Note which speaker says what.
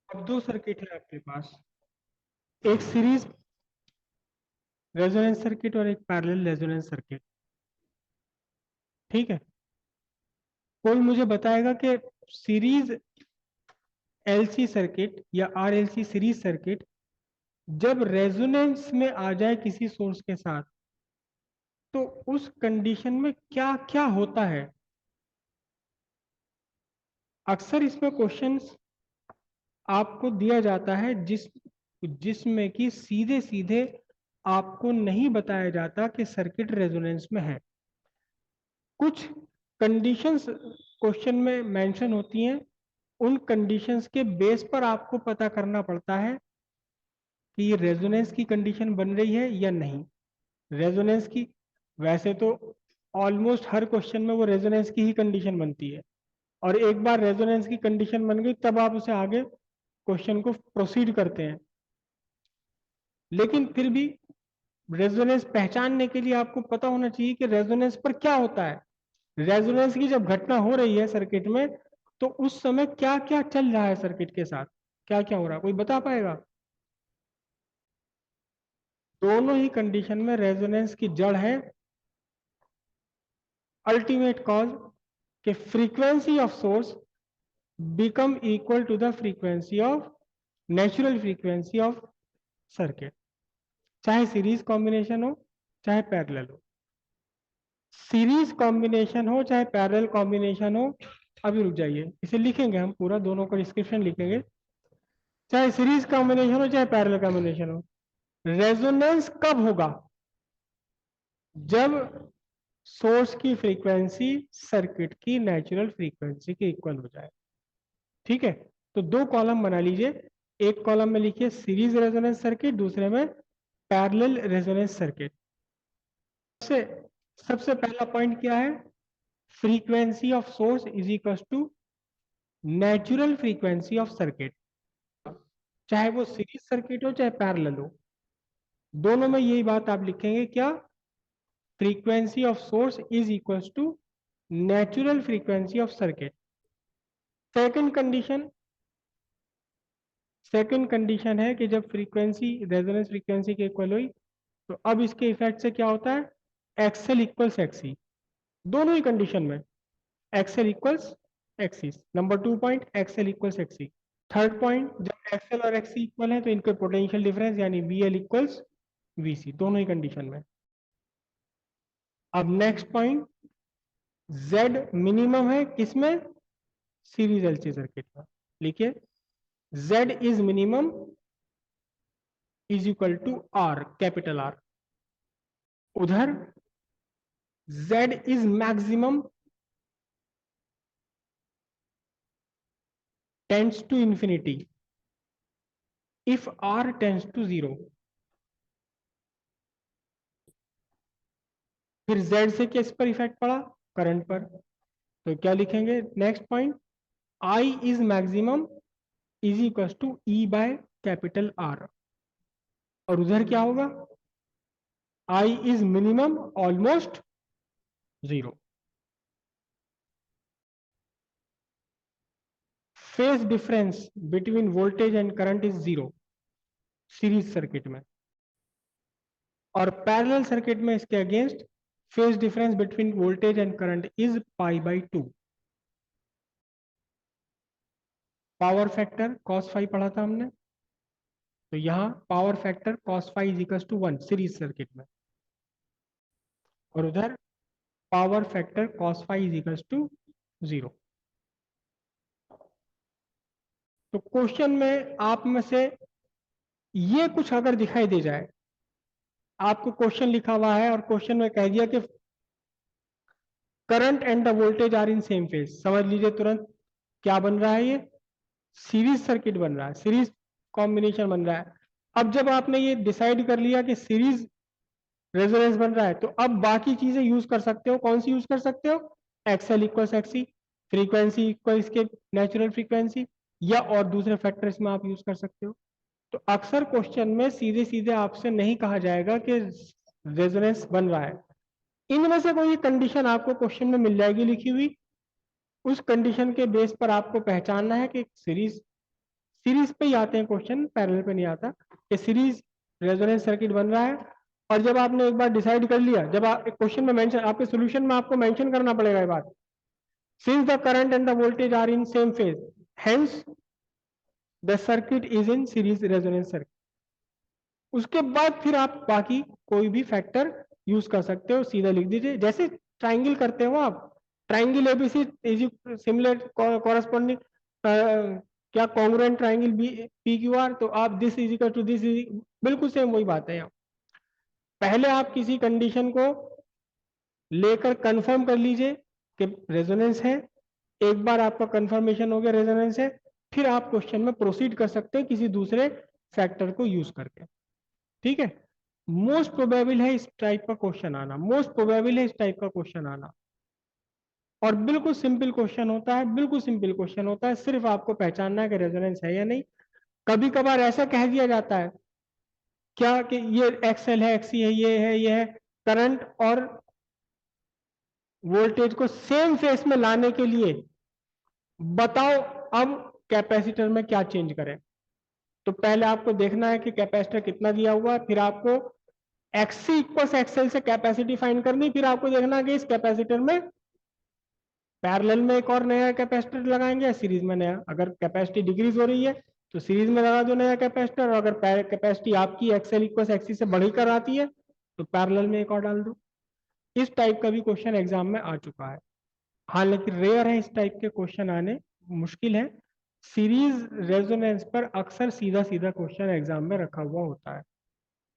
Speaker 1: अब दो सर्किट है आपके पास, एक सीरीज रेजोनेंस सर्किट और एक पैरेलल रेजोनेंस सर्किट। ठीक है, कोई मुझे बताएगा कि सीरीज एलसी सर्किट या आरएलसी सीरीज सर्किट जब रेजोनेंस में आ जाए किसी सोर्स के साथ तो उस कंडीशन में क्या क्या होता है। अक्सर इसमें क्वेश्चंस आपको दिया जाता है जिसमें कि सीधे सीधे आपको नहीं बताया जाता कि सर्किट रेजोनेंस में है। कुछ कंडीशंस क्वेश्चन में मेंशन होती हैं, उन कंडीशंस के बेस पर आपको पता करना पड़ता है कि ये रेजोनेंस की कंडीशन बन रही है या नहीं। रेजोनेंस की, वैसे तो ऑलमोस्ट हर क्वेश्चन में वो रेजोनेंस की ही कंडीशन बनती है, और एक बार रेजोनेंस की कंडीशन बन गई तब आप उसे आगे क्वेश्चन को प्रोसीड करते हैं। लेकिन फिर भी रेजोनेंस पहचानने के लिए आपको पता होना चाहिए कि रेजोनेंस पर क्या होता है। रेजोनेंस की जब घटना हो रही है सर्किट में तो उस समय क्या क्या चल रहा है सर्किट के साथ, क्या क्या हो रहा है, कोई बता पाएगा। दोनों ही कंडीशन में रेजोनेंस की जड़ है अल्टीमेट कॉज के frequency of source become equal to the frequency of natural frequency of circuit, चाहे सीरीज कॉम्बिनेशन हो चाहे पैरेलल हो। सीरीज कॉम्बिनेशन हो चाहे पैरेलल कॉम्बिनेशन हो, अभी रुक जाइए, इसे लिखेंगे हम पूरा, दोनों का डिस्क्रिप्शन लिखेंगे। चाहे सीरीज कॉम्बिनेशन हो चाहे पैरेलल कॉम्बिनेशन हो, रेजोनेंस कब होगा? जब सोर्स की फ्रीक्वेंसी सर्किट की नेचुरल फ्रीक्वेंसी के इक्वल हो जाए। ठीक है, तो दो कॉलम बना लीजिए, एक कॉलम में लिखिए सीरीज रेजोनेंस सर्किट, दूसरे में पैरेलल रेजोनेंस सर्किट। सबसे सबसे पहला पॉइंट क्या है? Frequency of source is equal to natural frequency of circuit, चाहे वो सीरीज सर्किट हो चाहे पैरेलल हो, दोनों में यही बात आप लिखेंगे क्या? Frequency of source is equal to natural frequency of circuit. Second condition, second condition है कि जब फ्रीक्वेंसी रेजोनेंस फ्रीक्वेंसी के इक्वल हुई तो अब इसके इफेक्ट से क्या होता है? एक्सएल इक्वल्स एक्सी, दोनों ही कंडीशन में XL equals XC. Number 2 point, XL equals XC. Third point, जब एक्सएल और एक्सी इक्वल है तो इनके पोटेंशियल डिफरेंस यानी वीएल इक्वल्स वीसी, दोनों ही कंडीशन में। अब नेक्स्ट पॉइंट, जेड मिनिमम है किसमें? सीरीज एलसी सर्किट में। लिखिए Z is minimum is equal to R, capital R. उधर Z is maximum tends to infinity if R tends to zero. फिर जेड से किस पर इफेक्ट पड़ा? करंट पर। तो क्या लिखेंगे next point? I is maximum is equal to E by capital R. और उधर क्या होगा? I is minimum almost zero. Phase difference between voltage and current is zero series circuit में, और पैरेलल सर्किट में इसके against phase difference between voltage and current is pi by 2। Power factor cos phi पढ़ा था हमने, तो यहां power factor cos phi is equal to 1 series circuit में, और उधर power factor cos phi is equal to 0। तो क्वेश्चन में आप में से ये कुछ अगर दिखाई दे जाए, आपको क्वेश्चन लिखा हुआ है और क्वेश्चन में कह दिया कि current and the voltage are in same phase, समझ लीजिए तुरंत क्या बन रहा है? ये सीरीज सर्किट बन रहा है, सीरीज कॉम्बिनेशन बन रहा है। अब जब आपने ये डिसाइड कर लिया कि सीरीज रेजोनेंस बन रहा है तो अब बाकी चीजें यूज कर सकते हो। कौन सी यूज कर सकते हो? XL equal XC, frequency equal इसके नेचुरल फ्रीक्वेंसी, या और दूसरे फैक्टर्स में आप यूज कर सकते हो। तो अक्सर क्वेश्चन में सीधे सीधे आपसे नहीं कहा जाएगा कि रेजोनेंस बन रहा है। इनमें से कोई कंडीशन आपको क्वेश्चन में मिल जाएगी लिखी हुई, उस कंडीशन के बेस पर आपको पहचानना है कि सीरीज सीरीज पे ही आते हैं क्वेश्चन, पैरेलल पे नहीं आता। कि सीरीज रेजोनेंस सर्किट बन रहा है, और जब आपने एक बार डिसाइड कर लिया, जब आप क्वेश्चन में मेंशन, आपके सॉल्यूशन में आपको मेंशन करना पड़ेगा ये बात, since the current and the voltage are in same phase, hence the circuit is in series resonance circuit. उसके बाद फिर आप बाकी कोई भी फैक्टर यूज कर सकते हो, सीधा लिख दीजिए। जैसे ट्राइंगल करते हो आप, triangle ABC is similar corresponding, क्या congruent triangle B P Q R, तो आप this is equal to this, बिल्कुल सेम वही बात है यहाँ। पहले आप किसी कंडीशन को लेकर कंफर्म कर लीजिए कि रेजोनेंस है, एक बार आपका कंफर्मेशन हो गया रेजोनेंस है, फिर आप क्वेश्चन में प्रोसीड कर सकते हैं किसी दूसरे फैक्टर को यूज करके। ठीक है, मोस्ट प्रोबेबल है इस टाइप का क्वेश्चन आना, मोस्ट प्रोबेबल है इस टाइप का क्वेश्चन आना। और बिल्कुल सिंपल क्वेश्चन होता है, बिल्कुल सिंपल क्वेश्चन होता है, सिर्फ आपको पहचानना है कि रेजोनेंस है या नहीं। कभी कभार ऐसा कह दिया जाता है क्या कि ये एक्सएल है, एक्सी है, ये है। करंट और वोल्टेज को सेम फेस में लाने के लिए बताओ अब कैपेसिटर में क्या चेंज करें। तो पहले आपको देखना है कि कैपेसिटर कितना दिया हुआ है, फिर आपको एक्सी इक्वल एक्सएल से कैपेसिटी फाइंड करनी, फिर आपको देखना है कि इस कैपेसिटर में पैरेलल में एक और नया कैपेसिटर लगाएंगे या सीरीज में नया। अगर कैपेसिटी डिक्रीज हो रही है तो सीरीज में लगा दो नया कैपेसिटर, और अगर कैपेसिटी आपकी एक्सएल इक्वल एक्सी से बढ़ी कर आती है तो पैरेलल में एक और डाल दो। इस टाइप का भी क्वेश्चन एग्जाम में आ चुका है। हालांकि रेयर है इस टाइप के क्वेश्चन आने, मुश्किल है। सीरीज रेजोनेंस पर अक्सर सीधा सीधा क्वेश्चन एग्जाम में रखा हुआ होता है।